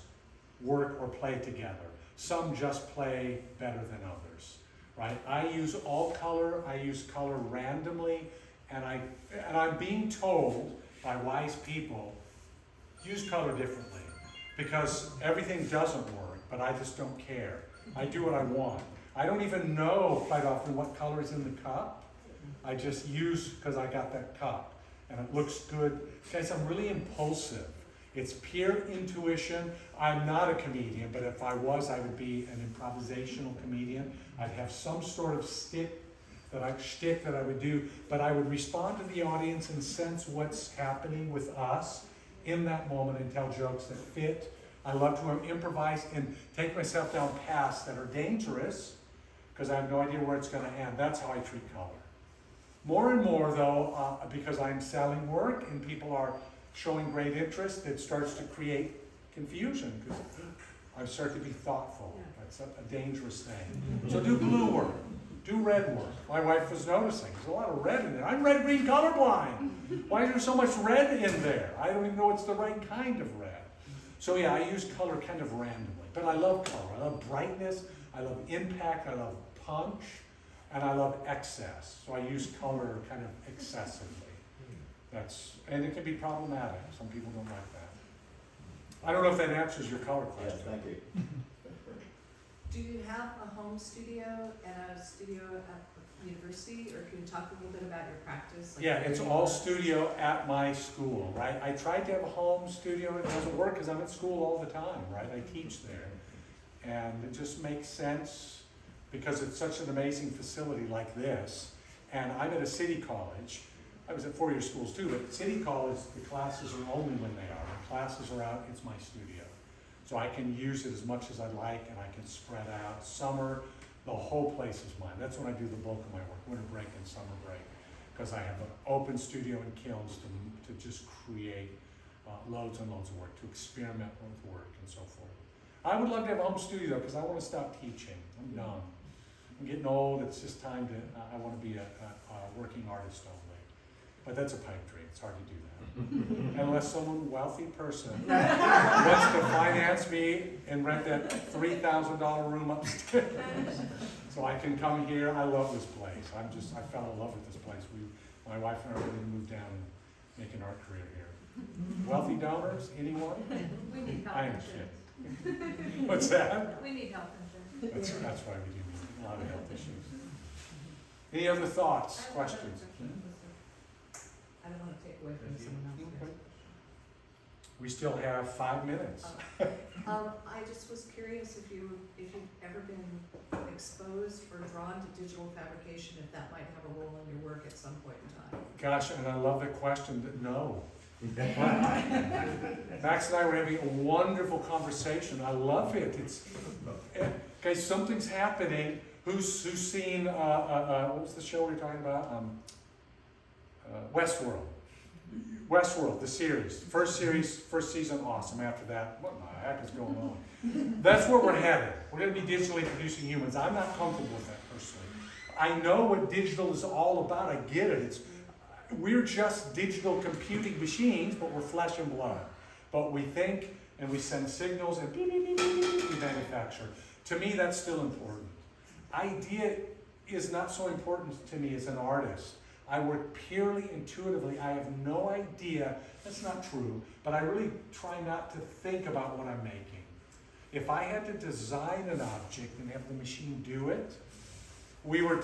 work or play together. Some just play better than others, right? I use all color. I use color randomly, and I'm being told by wise people, use color differently. Because everything doesn't work, but I just don't care. I do what I want. I don't even know quite often what color is in the cup. I just use because I got that cup and it looks good. Guys, I'm really impulsive. It's pure intuition. I'm not a comedian, but if I was, I would be an improvisational comedian. I'd have some sort of shtick that I would do, but I would respond to the audience and sense what's happening with us in that moment and tell jokes that fit. I love to improvise and take myself down paths that are dangerous because I have no idea where it's going to end. That's how I treat color. More and more though, because I'm selling work and people are showing great interest, it starts to create confusion because I start to be thoughtful. That's a dangerous thing. So do blue work. Do red work. My wife was noticing, there's a lot of red in there. I'm red-green colorblind. Why is there so much red in there? I don't even know it's the right kind of red. So yeah, I use color kind of randomly. But I love color. I love brightness. I love impact. I love punch. And I love excess. So I use color kind of excessively. And it can be problematic. Some people don't like that. I don't know if that answers your color question. Yes, thank you. Do you have a home studio and a studio at the university, or can you talk a little bit about your practice? Like, Yeah, it's all studio at my school, right? I tried to have a home studio, and it doesn't work because I'm at school all the time, right? I teach there. And it just makes sense because it's such an amazing facility like this. And I'm at a city college. I was at four-year schools too, but city college, the classes are only when they are. When classes are out, it's my studio. So I can use it as much as I like, and I can spread out. Summer, the whole place is mine. That's when I do the bulk of my work, winter break and summer break, because I have an open studio and kilns to just create loads and loads of work, to experiment with work and so forth. I would love to have a home studio because I want to stop teaching. I'm done. I'm getting old. It's just time to, I want to be a working artist only. But that's a pipe dream. It's hard to do that. Unless some wealthy person wants to finance me and rent that $3,000 room upstairs. So I can come here. I love this place. I fell in love with this place. My wife and I really moved down and make an art career here. Wealthy donors? Anyone? We need health I am insurance. kidding. What's that? We need health insurance. That's why we do need a lot of health issues. Any other thoughts, questions? I don't want to take away from someone else. We still have 5 minutes. I just was curious if you've ever been exposed or drawn to digital fabrication, if that might have a role in your work at some point in time. Gosh, and I love the question that no. Max and I were having a wonderful conversation. I love it. Okay, something's happening. Who's seen, what was the show we were talking about? Westworld. Westworld, the series. First season, awesome. After that, what the heck is going on? That's where we're headed. We're going to be digitally producing humans. I'm not comfortable with that personally. I know what digital is all about. I get it. We're just digital computing machines, but we're flesh and blood. But we think and we send signals and we manufacture. To me, that's still important. Idea is not so important to me as an artist. I work purely intuitively. I have no idea. That's not true, but I really try not to think about what I'm making. If I had to design an object and have the machine do it, we were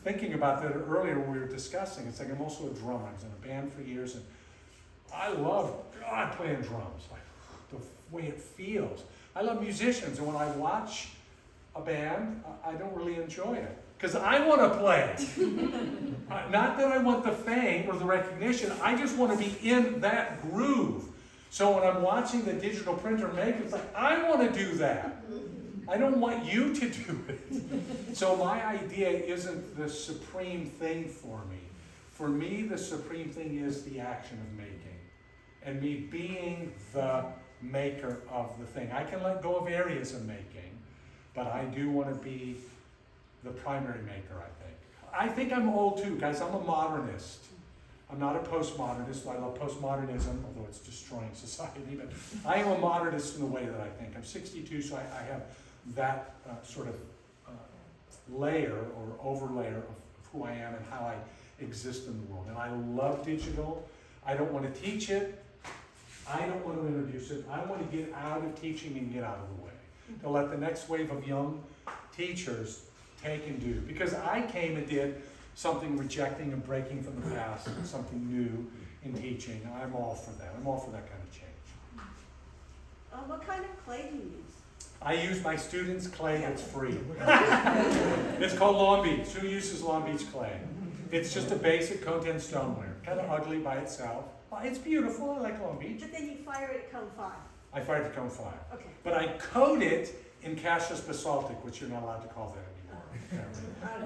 thinking about that earlier when we were discussing. It's like I'm also a drummer. I was in a band for years, and I love playing drums, like the way it feels. I love musicians, and when I watch a band, I don't really enjoy it. Because I want to play. Not that I want the fame or the recognition, I just want to be in that groove. So when I'm watching the digital printer make it, it's like, I want to do that. I don't want you to do it. So my idea isn't the supreme thing for me. For me, the supreme thing is the action of making. And me being the maker of the thing. I can let go of areas of making, but I do want to be the primary maker, I think I'm old too, guys. I'm a modernist. I'm not a postmodernist. I love postmodernism, although it's destroying society, but I am a modernist in the way that I think. I'm 62, so I have that sort of layer or overlayer of who I am and how I exist in the world. And I love digital. I don't want to teach it. I don't want to introduce it. I want to get out of teaching and get out of the way. To let the next wave of young teachers take and do. Because I came and did something rejecting and breaking from the past, and something new in teaching. I'm all for that. I'm all for that kind of change. What kind of clay do you use? I use my students' clay that's free. It's called Long Beach. Who uses Long Beach clay? It's just a basic coated stoneware. Kind of ugly by itself. It's beautiful. I like Long Beach. But then you fire it at cone 5. I fired the cone 5. Okay. But I coat it in cassius basaltic, which you're not allowed to call that anymore.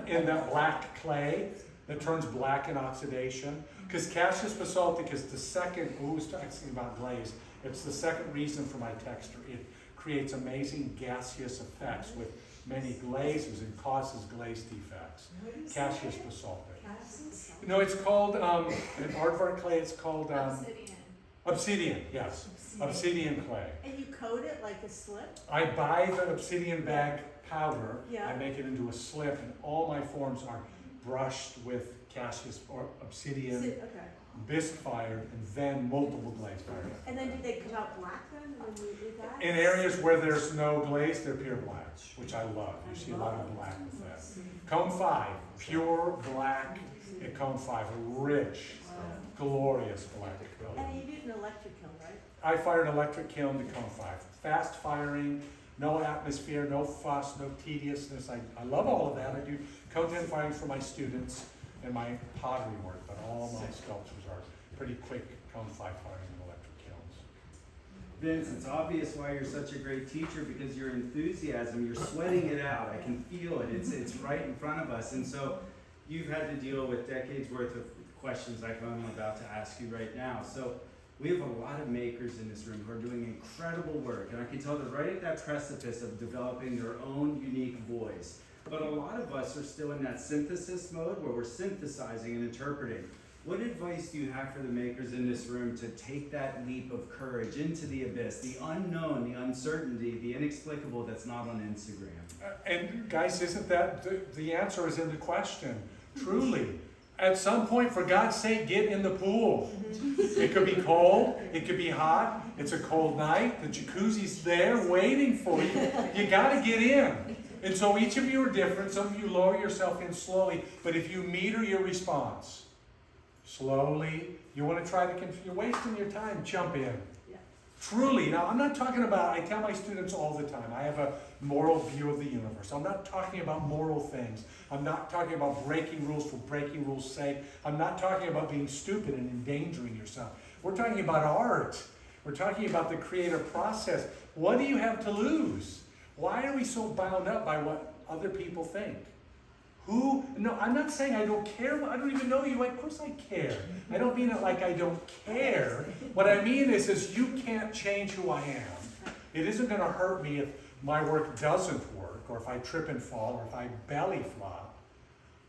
In that black clay that turns black in oxidation. Because cassius basaltic is the second, who was talking about glaze, it's the second reason for my texture. It creates amazing gaseous effects with many glazes and causes glaze defects. Cassius basaltic. No, it's called, in aardvark clay, it's called obsidian, yes. Obsidian clay. And you coat it like a slip? I buy the obsidian bag powder, Yeah. I make it into a slip, and all my forms are brushed with cassius or obsidian Okay. bisque fired, and then multiple glaze fired. And then do they come out black then when you do that? In areas where there's no glaze, they're pure black, which I love. You see a lot of black with that. Cone 5, pure black at Cone 5, rich, glorious black color. And you did an electric kiln, right? I fired electric kiln to Cone 5. Fast firing, no atmosphere, no fuss, no tediousness. I love all of that. I do Cone 10 firings for my students and my pottery work, but all my sculptures are pretty quick Cone 5 firing and electric kilns. Vince, it's obvious why you're such a great teacher, because your enthusiasm, you're sweating it out. I can feel it. It's right in front of us. And so you've had to deal with decades worth of questions like I'm about to ask you right now. So we have a lot of makers in this room who are doing incredible work, and I can tell they're right at that precipice of developing their own unique voice. But a lot of us are still in that synthesis mode where we're synthesizing and interpreting. What advice do you have for the makers in this room to take that leap of courage into the abyss, the unknown, the uncertainty, the inexplicable that's not on Instagram? And guys, isn't that, the answer is in the question, truly. At some point, for God's sake, get in the pool. It could be cold, it could be hot, it's a cold night, the jacuzzi's there waiting for you. You gotta get in. And so each of you are different. Some of you lower yourself in slowly, but if you meter your response, slowly, you want to try to, you're wasting your time, jump in. Yeah. Truly, now I'm not talking about, I tell my students all the time, I have a moral view of the universe. I'm not talking about moral things. I'm not talking about breaking rules for breaking rules' sake. I'm not talking about being stupid and endangering yourself. We're talking about art. We're talking about the creative process. What do you have to lose? Why are we so bound up by what other people think? No, I'm not saying I don't care. I don't even know you. Of course I care. I don't mean it like I don't care. What I mean is you can't change who I am. It isn't going to hurt me if my work doesn't work, or if I trip and fall, or if I belly flop.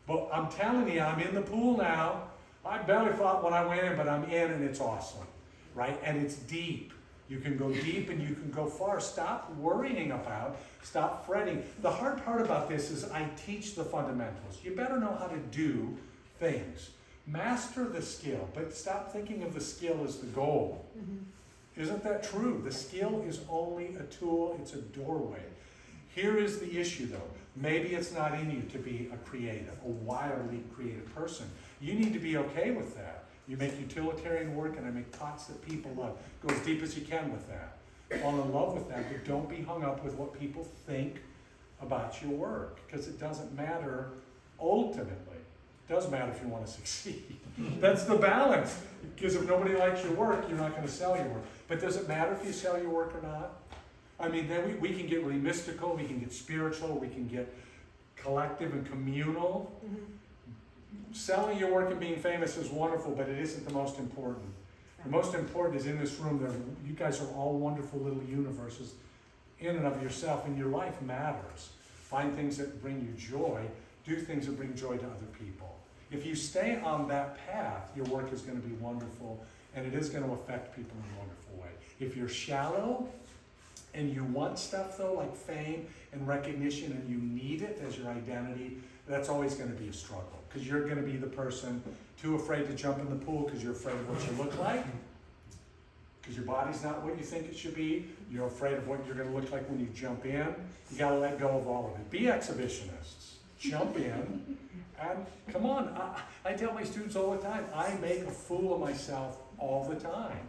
But I'm telling you, I'm in the pool now. I belly flopped when I went in, but I'm in and it's awesome, right? And it's deep. You can go deep and you can go far. Stop worrying about, stop fretting. The hard part about this is I teach the fundamentals. You better know how to do things. Master the skill, but stop thinking of the skill as the goal. Isn't that true? The skill is only a tool, it's a doorway. Here is the issue though. Maybe it's not in you to be a creative, a wildly creative person. You need to be okay with that. You make utilitarian work, and I make pots that people love. Go as deep as you can with that. Fall in love with that, but don't be hung up with what people think about your work, because it doesn't matter ultimately. It does matter if you want to succeed. That's the balance, because if nobody likes your work, you're not going to sell your work. But does it matter if you sell your work or not? I mean, then we can get really mystical, we can get spiritual, we can get collective and communal. Selling your work and being famous is wonderful, but it isn't the most important. The most important is in this room, you guys are all wonderful little universes in and of yourself, and your life matters. Find things that bring you joy, do things that bring joy to other people. If you stay on that path, your work is going to be wonderful, and it is going to affect people in a wonderful way. If you're shallow, and you want stuff though, like fame and recognition, and you need it as your identity, that's always going to be a struggle, because you're going to be the person too afraid to jump in the pool because you're afraid of what you look like, because your body's not what you think it should be. You're afraid of what you're going to look like when you jump in. You got to let go of all of it. Be exhibitionists. Jump in, and come on. I tell my students all the time, I make a fool of myself all the time.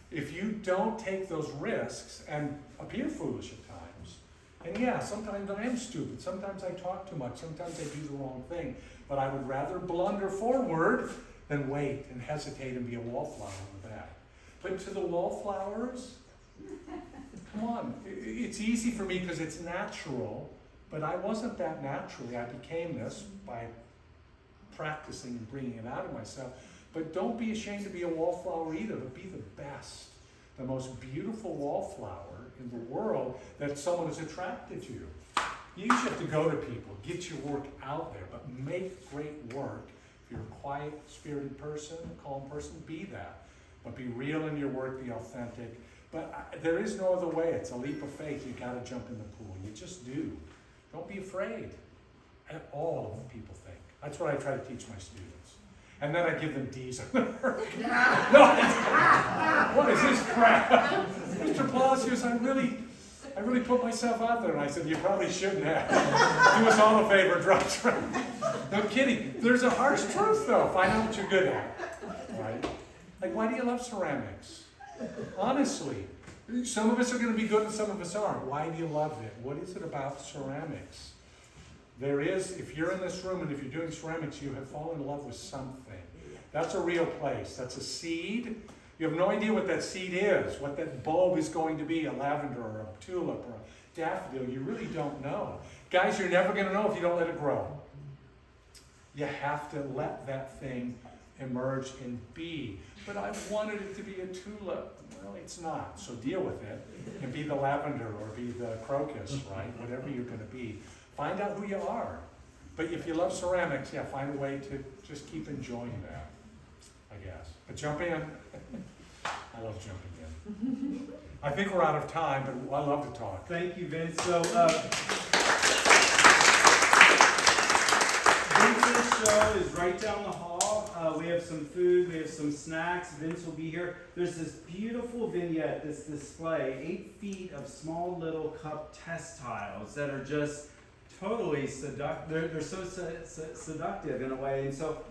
If you don't take those risks and appear foolish at times, and yeah, sometimes I am stupid, sometimes I talk too much, sometimes I do the wrong thing, but I would rather blunder forward than wait and hesitate and be a wallflower in the back. But to the wallflowers, come on, it's easy for me because it's natural, but I wasn't that naturally. I became this by practicing and bringing it out of myself. But don't be ashamed to be a wallflower either, but be the best, the most beautiful wallflower in the world that someone is attracted to. You usually have to go to people, get your work out there, but make great work. If you're a quiet, spirited person, a calm person, be that. But be real in your work, be authentic. But there is no other way. It's a leap of faith. You gotta jump in the pool. You just do. Don't be afraid at all of what people think. That's what I try to teach my students. And then I give them D's on their work. No, what is this crap? Mr. Palacios, I really put myself out there. And I said, you probably shouldn't have. Do us all a favor, drop trap. No kidding. There's a harsh truth though. Find out what you're good at. Right? Like, why do you love ceramics? Honestly. Some of us are going to be good and some of us aren't. Why do you love it? What is it about ceramics? There is, if you're in this room and if you're doing ceramics, you have fallen in love with something. That's a real place. That's a seed. You have no idea what that seed is, what that bulb is going to be, a lavender or a tulip or a daffodil. You really don't know. Guys, you're never going to know if you don't let it grow. You have to let that thing emerge and be. But I wanted it to be a tulip. Well, it's not. So deal with it and be the lavender or be the crocus, right? Whatever you're going to be. Find out who you are. But if you love ceramics, yeah, find a way to just keep enjoying that, I guess. But jump in. I love jumping in. I think we're out of time, but I love to talk. Thank you, Vince. So, Vince's show is right down the hall. We have some food, we have some snacks. Vince will be here. There's this beautiful vignette, this display, 8 feet of small little cup test tiles that are just totally seductive. They're so seductive in a way. And so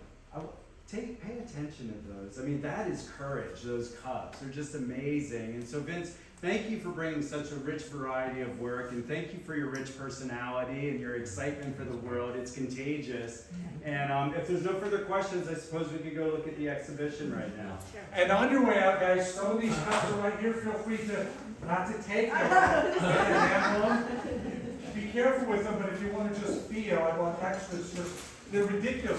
pay attention to those. I mean, that is courage, those cups. They're just amazing. And so, Vince, thank you for bringing such a rich variety of work, and thank you for your rich personality and your excitement for the world. It's contagious. And if there's no further questions, I suppose we could go look at the exhibition right now. Sure. And on your way out, guys, some of these cups are right here. Feel free to not to take them. Handle them. Be careful with them, but if you want to just feel, I want extras. They're ridiculous.